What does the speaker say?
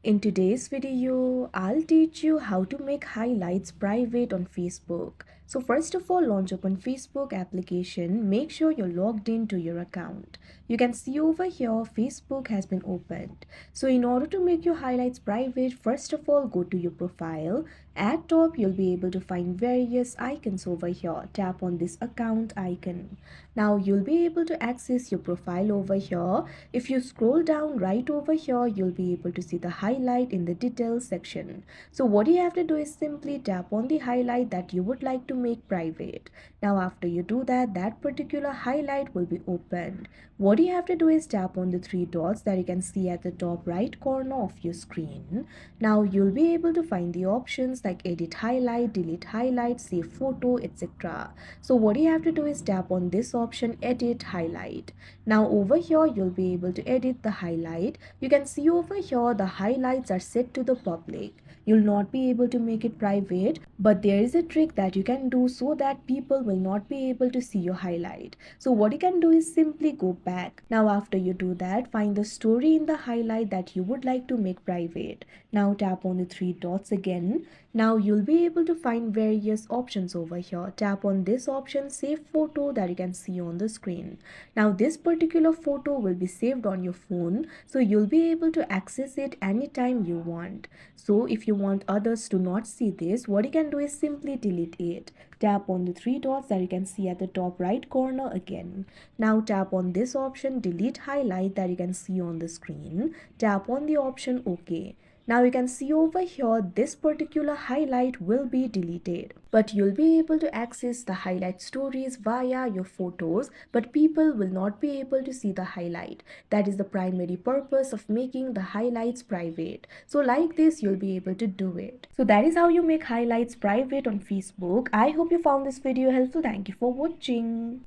In today's video, I'll teach you how to make highlights private on Facebook. So first of all, launch open Facebook application. Make sure you're logged into your account. You can see over here Facebook has been opened. So in order to make your highlights private, first of all, go to your profile. At top, you'll be able to find various icons over here. Tap on this account icon. Now you'll be able to access your profile over here. If you scroll down right over here, you'll be able to see the highlight in the details section. So what you have to do is simply tap on the highlight that you would like to make private. Now after you do that, that particular highlight will be opened. What you have to do is tap on the three dots that you can see at the top right corner of your screen. Now you'll be able to find the options like edit highlight, delete highlight, save photo, etc. So what you have to do is tap on this option, edit highlight. Now over here you'll be able to edit the highlight. You can see over here the highlights are set to the public. You'll not be able to make it private, but there is a trick that you can do so that people will not be able to see your highlight. So what you can do is simply go back. Now after you do that, find the story in the highlight that you would like to make private. Now tap on the three dots again. Now you'll be able to find various options over here. Tap on this option, save photo, that you can see on the screen. Now this particular photo will be saved on your phone, so you'll be able to access it anytime you want. So if you want others to not see this, what you can do is simply delete it. Tap on the three dots that you can see at the top right corner again. Now tap on this option, delete highlight, that you can see on the screen. Tap on the option OK. Now you can see over here this particular highlight will be deleted, but you'll be able to access the highlight stories via your photos, but people will not be able to see the highlight. That is the primary purpose of making the highlights private. So like this you'll be able to do it. So that is how you make highlights private on Facebook. I hope you found this video helpful. Thank you for watching.